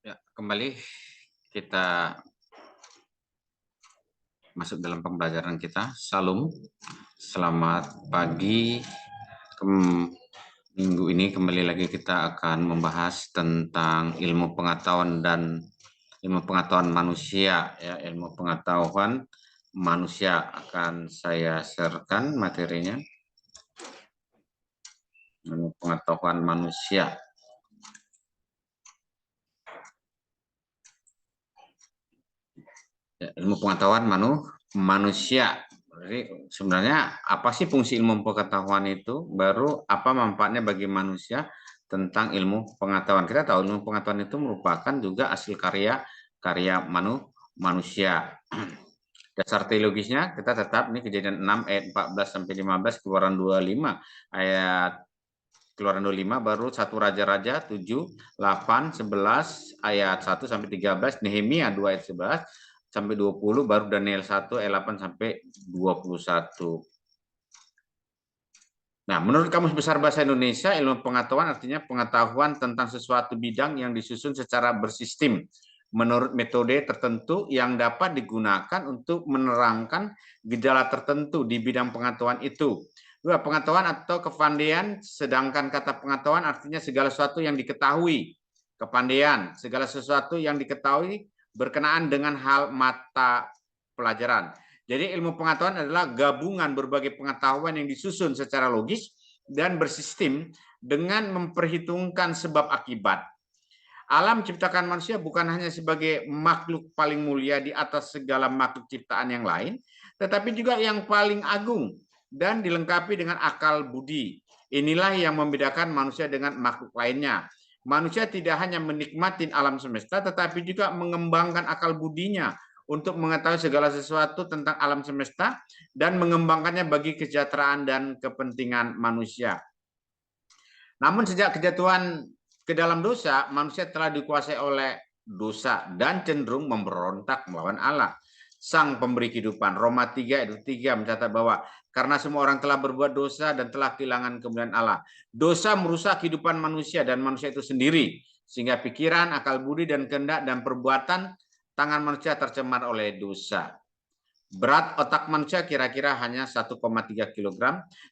Ya, kembali kita masuk dalam pembelajaran kita. Salam, selamat pagi. Minggu ini kembali lagi kita akan membahas tentang ilmu pengetahuan dan ilmu pengetahuan manusia. Ya, ilmu pengetahuan manusia akan saya sharekan materinya. Ilmu pengetahuan manusia. Ya, ilmu pengetahuan manusia. Jadi sebenarnya apa sih fungsi ilmu pengetahuan itu? Baru apa manfaatnya bagi manusia tentang ilmu pengetahuan. Kita tahu ilmu pengetahuan itu merupakan juga hasil karya manusia. Dasar teologisnya kita tetap ini Kejadian 6 ayat 14 sampai 15, Keluaran 25 ayat Keluaran 25, baru 1 Raja-Raja 7, 8, 11 ayat 1 sampai 13, Nehemia 2 ayat 11 sampai 20, baru Daniel 1 ayat 8 sampai 21. Nah, menurut Kamus Besar Bahasa Indonesia, ilmu pengetahuan artinya pengetahuan tentang sesuatu bidang yang disusun secara bersistem menurut metode tertentu yang dapat digunakan untuk menerangkan gejala tertentu di bidang pengetahuan itu. Dua, pengetahuan atau kepandaian, sedangkan kata pengetahuan artinya segala sesuatu yang diketahui. Kepandaian, segala sesuatu yang diketahui berkenaan dengan hal mata pelajaran. Jadi ilmu pengetahuan adalah gabungan berbagai pengetahuan yang disusun secara logis dan bersistem dengan memperhitungkan sebab akibat. Alam ciptakan manusia bukan hanya sebagai makhluk paling mulia di atas segala makhluk ciptaan yang lain, tetapi juga yang paling agung dan dilengkapi dengan akal budi. Inilah yang membedakan manusia dengan makhluk lainnya. Manusia tidak hanya menikmati alam semesta, tetapi juga mengembangkan akal budinya untuk mengetahui segala sesuatu tentang alam semesta dan mengembangkannya bagi kesejahteraan dan kepentingan manusia. Namun sejak kejatuhan ke dalam dosa, manusia telah dikuasai oleh dosa dan cenderung memberontak melawan Allah, Sang Pemberi kehidupan. Roma 3 ayat 3 mencatat bahwa karena semua orang telah berbuat dosa dan telah kehilangan kemuliaan Allah. Dosa merusak kehidupan manusia dan manusia itu sendiri, sehingga pikiran, akal budi, dan kehendak dan perbuatan tangan manusia tercemar oleh dosa. Berat otak manusia kira-kira hanya 1,3 kg,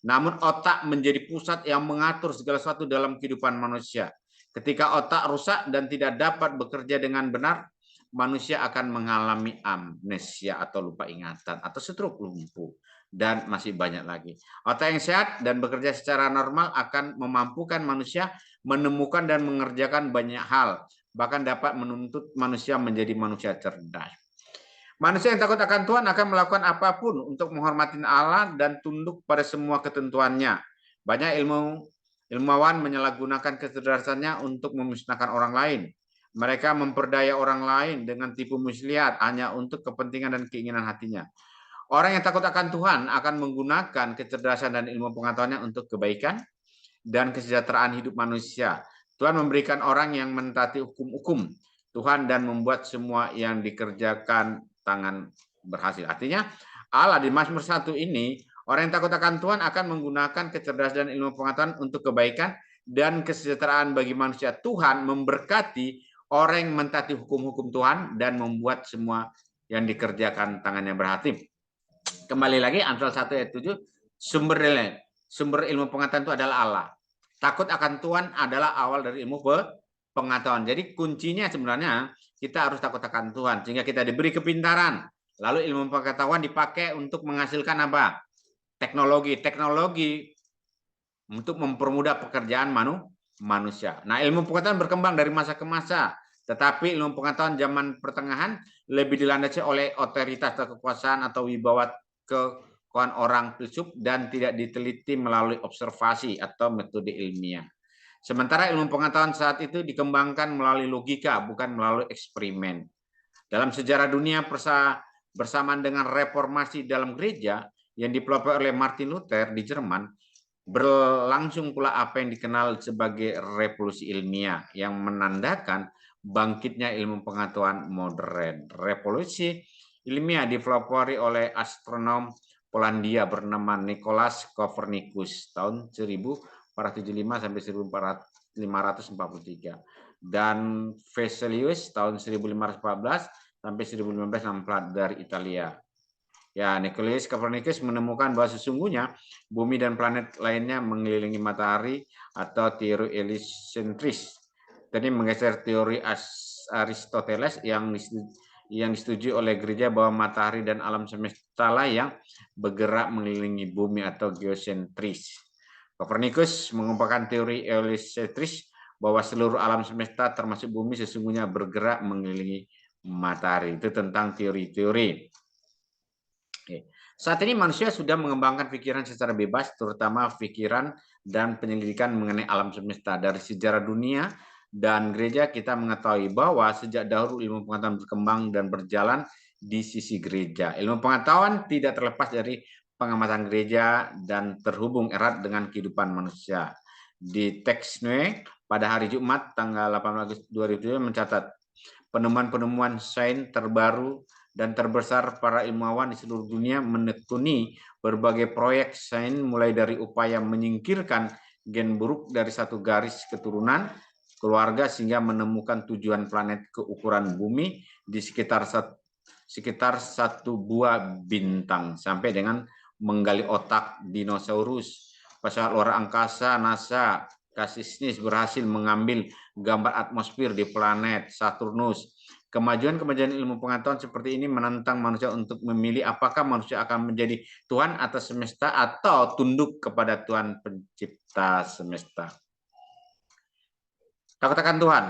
namun otak menjadi pusat yang mengatur segala sesuatu dalam kehidupan manusia. Ketika otak rusak dan tidak dapat bekerja dengan benar, manusia akan mengalami amnesia atau lupa ingatan atau stroke, lumpuh, dan masih banyak lagi. Otak yang sehat dan bekerja secara normal akan memampukan manusia menemukan dan mengerjakan banyak hal, bahkan dapat menuntut manusia menjadi manusia cerdas. Manusia yang takut akan Tuhan akan melakukan apapun untuk menghormati Allah dan tunduk pada semua ketentuannya. Banyak ilmuwan menyalahgunakan kecerdasannya untuk memusnahkan orang lain. Mereka memperdaya orang lain dengan tipu muslihat hanya untuk kepentingan dan keinginan hatinya. Orang yang takut akan Tuhan akan menggunakan kecerdasan dan ilmu pengetahuannya untuk kebaikan dan kesejahteraan hidup manusia. Tuhan memberikan orang yang mentaati hukum-hukum Tuhan dan membuat semua yang dikerjakan tangan berhasil. Artinya Allah di Mazmur 1 ini, orang yang takut akan Tuhan akan menggunakan kecerdasan dan ilmu pengetahuan untuk kebaikan dan kesejahteraan bagi manusia. Tuhan memberkati orang yang mentaati hukum-hukum Tuhan dan membuat semua yang dikerjakan tangannya berhasil. Kembali lagi Amsal 1 ayat 7, sumber ilmu pengetahuan itu adalah Allah. Takut akan Tuhan adalah awal dari ilmu pengetahuan. Jadi kuncinya sebenarnya kita harus takut akan Tuhan sehingga kita diberi kepintaran. Lalu ilmu pengetahuan dipakai untuk menghasilkan apa? Teknologi untuk mempermudah pekerjaan manusia. Nah, ilmu pengetahuan berkembang dari masa ke masa, tetapi ilmu pengetahuan zaman pertengahan lebih dilandasi oleh otoritas atau kekuasaan atau wibawa kekuatan orang filsuf dan tidak diteliti melalui observasi atau metode ilmiah. Sementara ilmu pengetahuan saat itu dikembangkan melalui logika, bukan melalui eksperimen. Dalam sejarah dunia bersamaan dengan reformasi dalam gereja yang dipelopori oleh Martin Luther di Jerman, berlangsung pula apa yang dikenal sebagai revolusi ilmiah yang menandakan bangkitnya ilmu pengetahuan modern. Revolusi ilmiah dipelopori oleh astronom Polandia bernama Nicolaus Copernicus tahun 1475 sampai 1543 dan Vesalius tahun 1514 sampai 1564 dari Italia. Ya, Nicolaus Copernicus menemukan bahwa sesungguhnya bumi dan planet lainnya mengelilingi matahari atau teori heliocentris. Tadi menggeser teori Aristoteles yang disetujui oleh gereja bahwa matahari dan alam semesta lah yang bergerak mengelilingi bumi atau geosentris. Copernicus mengembangkan teori heliocentris bahwa seluruh alam semesta termasuk bumi sesungguhnya bergerak mengelilingi matahari. Itu tentang teori-teori. Saat ini manusia sudah mengembangkan pikiran secara bebas, terutama pikiran dan penyelidikan mengenai alam semesta. Dari sejarah dunia dan gereja kita mengetahui bahwa sejak dahulu ilmu pengetahuan berkembang dan berjalan di sisi gereja. Ilmu pengetahuan tidak terlepas dari pengamatan gereja dan terhubung erat dengan kehidupan manusia. Di teks Noe pada hari Jumat tanggal 18 Agustus 2007 mencatat penemuan-penemuan sains terbaru dan terbesar para ilmuwan di seluruh dunia menekuni berbagai proyek sains mulai dari upaya menyingkirkan gen buruk dari satu garis keturunan keluarga sehingga menemukan tujuan planet keukuran bumi di sekitar satu buah bintang sampai dengan menggali otak dinosaurus. Pesawat luar angkasa NASA Cassini berhasil mengambil gambar atmosfer di planet Saturnus. Kemajuan-kemajuan ilmu pengetahuan seperti ini menantang manusia untuk memilih apakah manusia akan menjadi Tuhan atas semesta atau tunduk kepada Tuhan pencipta semesta. Katakan Tuhan.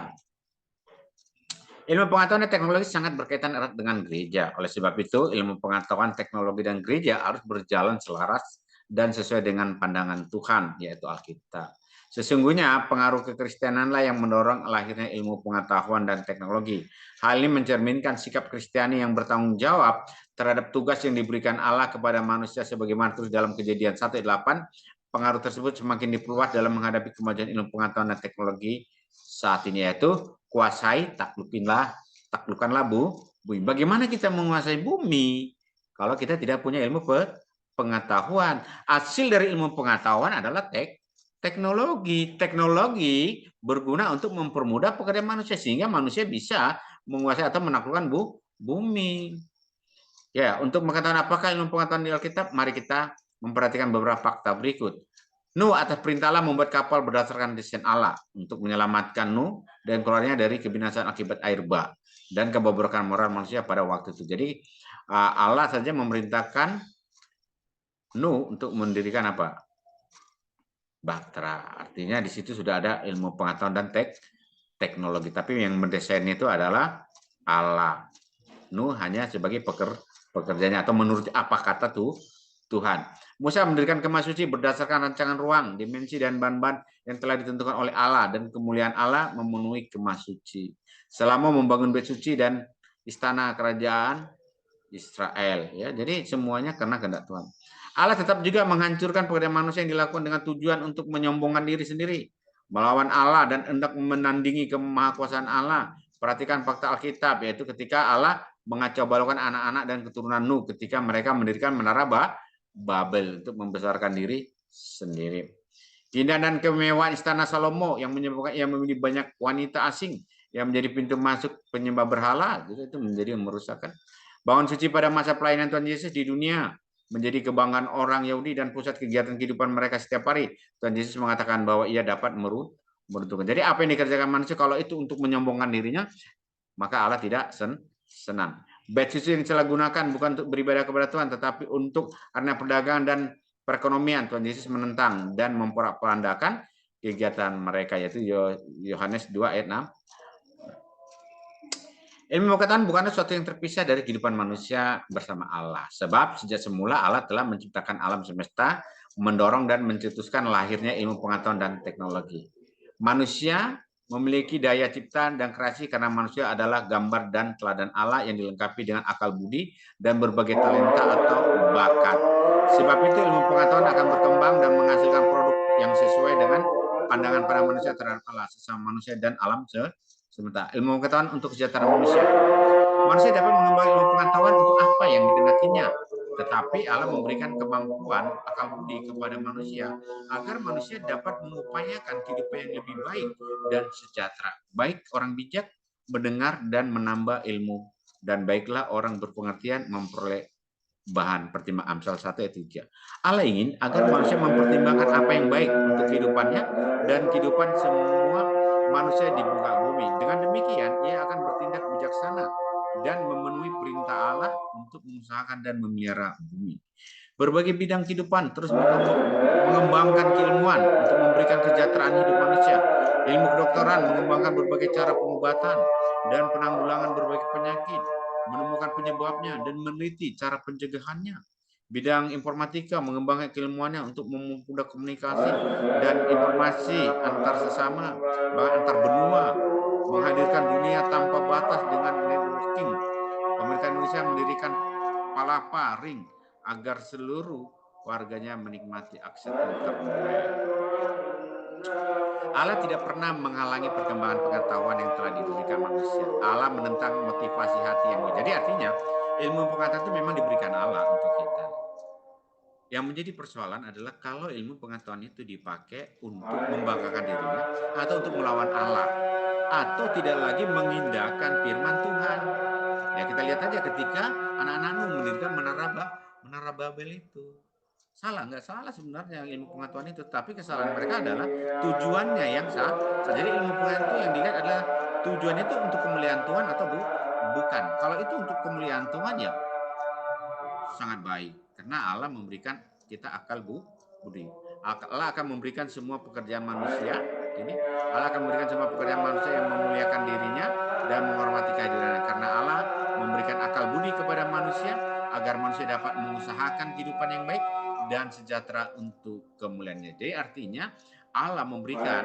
Ilmu pengetahuan dan teknologi sangat berkaitan erat dengan gereja. Oleh sebab itu, ilmu pengetahuan, teknologi, dan gereja harus berjalan selaras dan sesuai dengan pandangan Tuhan, yaitu Alkitab. Sesungguhnya pengaruh kekristenanlah yang mendorong lahirnya ilmu pengetahuan dan teknologi. Hal ini mencerminkan sikap Kristiani yang bertanggung jawab terhadap tugas yang diberikan Allah kepada manusia sebagaimana terus dalam Kejadian 1:8. Pengaruh tersebut semakin diperluas dalam menghadapi kemajuan ilmu pengetahuan dan teknologi saat ini, yaitu kuasai, taklukkanlah bumi. Bagaimana kita menguasai bumi kalau kita tidak punya ilmu pengetahuan? Hasil dari ilmu pengetahuan adalah teknologi. Teknologi berguna untuk mempermudah pekerjaan manusia sehingga manusia bisa menguasai atau menaklukkan bumi. Ya, untuk mengetahui apakah ilmu pengetahuan di Alkitab, mari kita memperhatikan beberapa fakta berikut. Nuh atas perintah Allah membuat kapal berdasarkan desain Allah untuk menyelamatkan Nuh dan keluarnya dari kebinasaan akibat air bah dan kebobrokan moral manusia pada waktu itu. Jadi Allah saja memerintahkan Nuh untuk mendirikan apa? Bahtera. Artinya di situ sudah ada ilmu pengetahuan dan teknologi. Tapi yang mendesain itu adalah Allah. Nuh hanya sebagai pekerjanya atau menurut apa kata Tuhan. Musa mendirikan kemah suci berdasarkan rancangan ruang, dimensi, dan bahan-bahan yang telah ditentukan oleh Allah, dan kemuliaan Allah memenuhi kemah suci. Selama membangun bait suci dan istana kerajaan Israel, ya, jadi semuanya karena kehendak Tuhan. Allah tetap juga menghancurkan pekerjaan manusia yang dilakukan dengan tujuan untuk menyombongkan diri sendiri, melawan Allah dan hendak menandingi kemahakuasaan Allah. Perhatikan fakta Alkitab, yaitu ketika Allah mengacau balaukan anak-anak dan keturunan Nuh ketika mereka mendirikan menara Babel untuk membesarkan diri sendiri. Keindahan dan kemewahan istana Salomo yang memiliki banyak wanita asing yang menjadi pintu masuk penyembah berhala, itu menjadi merusakkan. Bangun suci pada masa pelayanan Tuhan Yesus di dunia menjadi kebanggaan orang Yahudi dan pusat kegiatan kehidupan mereka setiap hari. Tuhan Yesus mengatakan bahwa ia dapat meruntuhkan. Jadi apa yang dikerjakan manusia kalau itu untuk menyombongkan dirinya, maka Allah tidak senang. Bait suci yang disalahgunakan bukan untuk beribadah kepada Tuhan, tetapi untuk karena perdagangan dan perekonomian. Tuhan Yesus menentang dan memporak-porandakan kegiatan mereka, yaitu Yohanes 2 ayat 6. Ilmu pengetahuan bukanlah sesuatu yang terpisah dari kehidupan manusia bersama Allah. Sebab sejak semula Allah telah menciptakan alam semesta, mendorong dan mencetuskan lahirnya ilmu pengetahuan dan teknologi. Manusia memiliki daya cipta dan kreasi karena manusia adalah gambar dan teladan Allah yang dilengkapi dengan akal budi dan berbagai talenta atau bakat. Sebab itu ilmu pengetahuan akan berkembang dan menghasilkan produk yang sesuai dengan pandangan para manusia terhadap Allah, sesama manusia dan alam sementara. Ilmu pengetahuan untuk kesejahteraan manusia. Manusia dapat mengembangkan ilmu pengetahuan untuk apa yang dikehendakinya. Tetapi Allah memberikan kemampuan akal budi kepada manusia agar manusia dapat mengupayakan kehidupan yang lebih baik dan sejahtera. Baik orang bijak mendengar dan menambah ilmu, dan baiklah orang berpengertian memperoleh bahan pertimbangan. Amsal 1 ayat 3. Allah ingin agar manusia mempertimbangkan apa yang baik untuk kehidupannya dan kehidupan semua manusia di muka bumi. Dengan demikian, ia akan bertindak bijaksana dan memenuhi perintah Allah untuk mengusahakan dan memelihara bumi. Berbagai bidang kehidupan terus mengembangkan keilmuan untuk memberikan kesejahteraan hidup manusia. Ilmu kedokteran mengembangkan berbagai cara pengobatan dan penanggulangan berbagai penyakit, menemukan penyebabnya dan meneliti cara pencegahannya. Bidang informatika mengembangkan keilmuannya untuk mempermudah komunikasi dan informasi antar sesama, bahkan antar benua, menghadirkan dunia tanpa batas dengan networking. Pemerintah Indonesia mendirikan Palapa Ring agar seluruh warganya menikmati akses internet. Allah tidak pernah menghalangi perkembangan pengetahuan yang telah diberikan manusia. Allah menentang motivasi hati yang baik. Jadi artinya ilmu pengetahuan itu memang diberikan Allah untuk kita. Yang menjadi persoalan adalah kalau ilmu pengetahuan itu dipakai untuk membanggakan dirinya atau untuk melawan Allah atau tidak lagi mengindahkan firman Tuhan. Ya kita lihat aja ketika anak-anak Nuh mendirikan menara Babel itu. Salah, nggak salah sebenarnya ilmu pengetahuan itu, tapi kesalahan mereka adalah tujuannya yang salah. Jadi ilmu pengetahuan itu yang dilihat adalah tujuannya itu untuk kemuliaan Tuhan atau bukan. Kalau itu untuk kemuliaan Tuhan ya sangat baik, karena Allah memberikan kita akal budi. Allah akan memberikan semua pekerjaan manusia. Ini Allah akan memberikan semua pekerjaan manusia yang memuliakan dirinya dan menghormati kehadirannya. Karena Allah memberikan akal budi kepada manusia agar manusia dapat mengusahakan kehidupan yang baik dan sejahtera untuk kemuliaannya. Jadi artinya Allah memberikan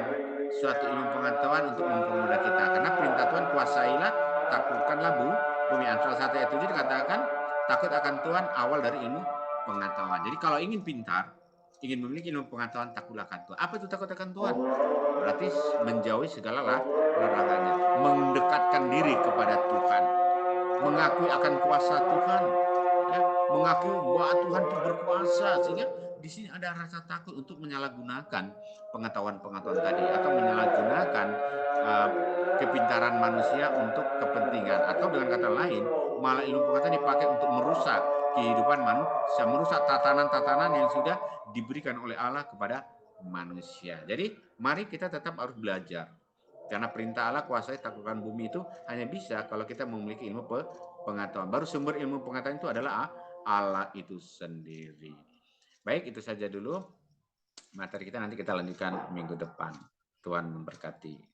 suatu ilmu pengetahuan untuk mempermudah kita. Karena perintah Tuhan, kuasailah, taklukkanlah bumi. Amsal 1 ayat 7 dikatakan, takut akan Tuhan awal dari ilmu pengetahuan. Jadi kalau ingin pintar, ingin memiliki ilmu pengetahuan, takutlah akan Tuhan. Apa itu takut akan Tuhan? Berarti menjauhi segala larangannya, mendekatkan diri kepada Tuhan, mengakui akan kuasa Tuhan, ya, mengakui bahwa Tuhan itu berkuasa, sehingga di sini ada rasa takut untuk menyalahgunakan pengetahuan-pengetahuan tadi atau menyalahgunakan kepintaran manusia untuk kepentingan, atau dengan kata lain malah ilmu pengetahuan dipakai untuk merusak kehidupan manusia, merusak tatanan-tatanan yang sudah diberikan oleh Allah kepada manusia. Jadi mari kita tetap harus belajar, karena perintah Allah kuasai taklukkan bumi itu hanya bisa kalau kita memiliki ilmu pengetahuan. Baru sumber ilmu pengetahuan itu adalah Allah itu sendiri. Baik, itu saja dulu materi kita, nanti kita lanjutkan minggu depan. Tuhan memberkati.